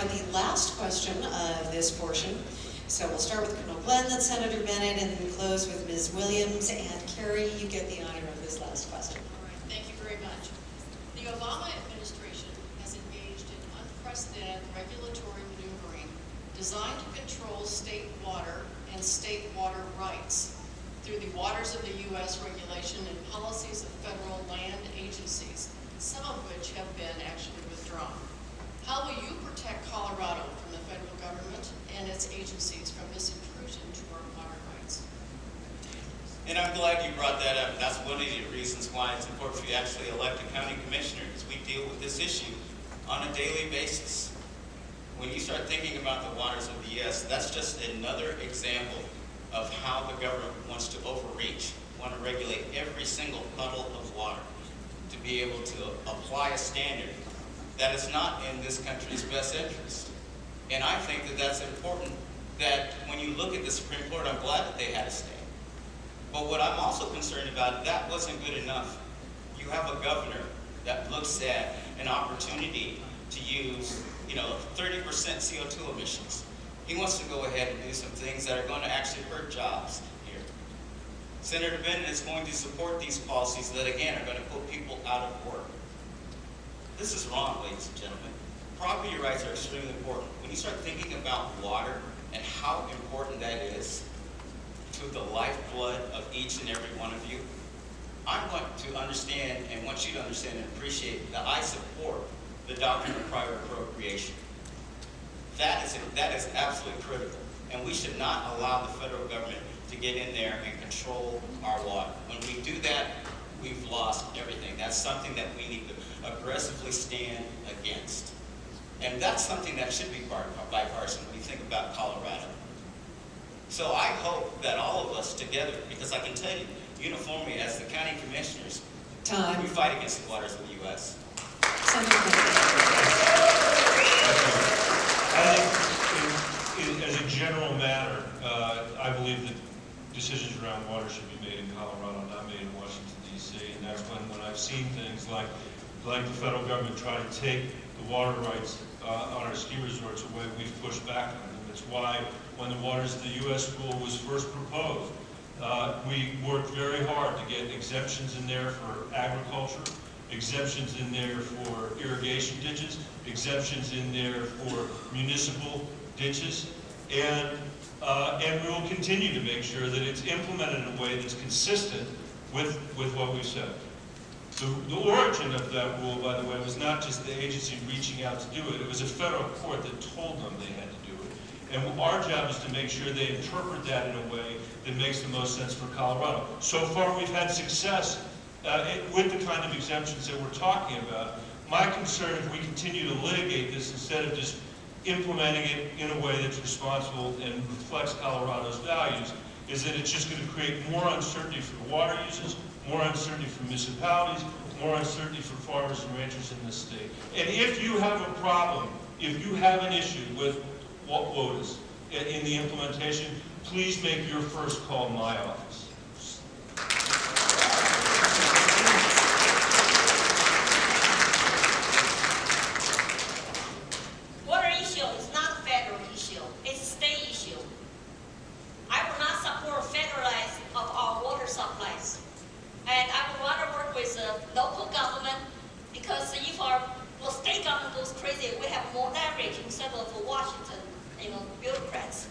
the last question of this portion. So we'll start with Colonel Glenn, then Senator Bennett, and then close with Ms. Williams. And Carrie, you get the honor of this last question. All right, thank you very much. The Obama administration has engaged in unprecedented regulatory maneuvering designed to control state water and state water rights through the Waters of the U.S. regulation and policies of federal land agencies, some of which have been actually withdrawn. How will you protect Colorado from the federal government and its agencies from this intrusion to our water rights? And I'm glad you brought that up. That's one of the reasons why it's important for you to actually elect a county commissioner, because we deal with this issue on a daily basis. When you start thinking about the waters of the U.S., that's just another example of how the government wants to overreach, want to regulate every single puddle of water, to be able to apply a standard that is not in this country's best interest. And I think that that's important, that when you look at the Supreme Court, I'm glad that they had a stand. But what I'm also concerned about, that wasn't good enough. You have a governor that looks at an opportunity to use 30% CO2 emissions. He wants to go ahead and do some things that are going to actually hurt jobs here. Senator Bennett is going to support these policies that, again, are going to put people out of work. This is wrong, ladies and gentlemen. Property rights are extremely important. When you start thinking about water and how important that is to the lifeblood of each and every one of you, I want to understand and want you to understand and appreciate that I support the doctrine of private appropriation. That is absolutely critical, and we should not allow the federal government to get in there and control our water. When we do that, we've lost everything. That's something that we need to aggressively stand against. And that's something that should be bipartisan when you think about Colorado. So I hope that all of us together, because I can tell you, uniformly as the county commissioners, we fight against the waters of the U.S. I think, as a general matter, I believe that decisions around water should be made in Colorado, not made in Washington, D.C. And that's when I've seen things like the federal government try to take the water rights on our ski resorts away, we've pushed back on them. It's why when the Waters of the U.S. rule was first proposed, we worked very hard to get exemptions in there for agriculture, exemptions in there for irrigation ditches, exemptions in there for municipal ditches, and we will continue to make sure that it's implemented in a way that's consistent with what we've said. The origin of that rule, by the way, was not just the agency reaching out to do it. It was a federal court that told them they had to do it. And our job is to make sure they interpret that in a way that makes the most sense for Colorado. So far, we've had success with the kind of exemptions that we're talking about. My concern, if we continue to litigate this instead of just implementing it in a way that's responsible and reflects Colorado's values, is that it's just going to create more uncertainty for the water users, more uncertainty for municipalities, more uncertainty for farmers and ranchers in this state. And if you have a problem, if you have an issue with WOTUS in the implementation, please make your first call my office. Water issue is not a federal issue, it's a state issue. I will not support federalizing of our water supplies. And I would rather work with the local government, because if our state government goes crazy, we have more leverage instead of Washington, bureaucrats.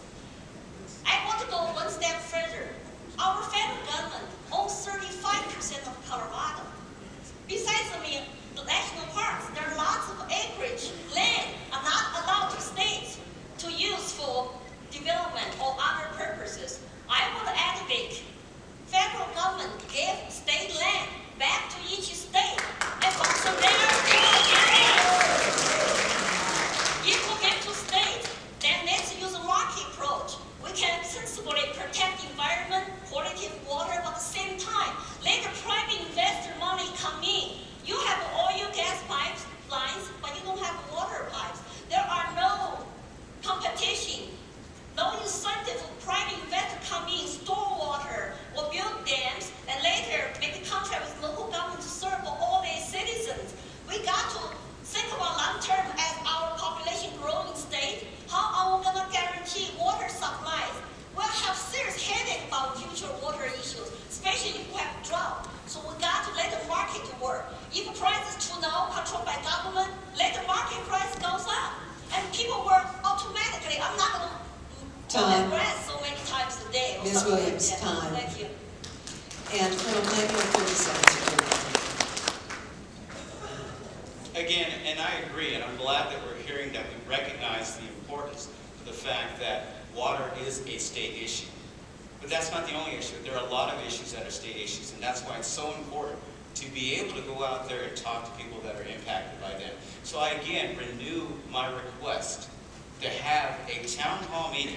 I want to go one step further. Our federal government owns 35% of Colorado. Besides the national parks, there are lots of acreage, land are not allowed to states to use for development or other purposes. I would advocate federal government give state land back to each state and also give them to state. Then let's use a market Time. grass so many times a day or Ms. something like Williams, that. time. Thank you. And Colonel Glenn, you have 30 seconds. if you're ready. Again, and I agree, and I'm glad that we're hearing that we recognize the importance of the fact that water is a state issue. But that's not the only issue. There are a lot of issues that are state issues, and that's why it's so important to be able to go out there and talk to people that are impacted by them. So I again renew my request to have a town hall meeting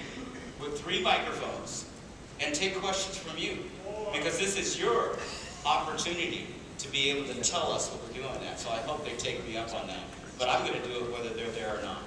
with 3 microphones and take questions from you. Because this is your opportunity to be able to tell us what we're doing that. So I hope they take me up on that. But I'm going to do it whether they're there or not.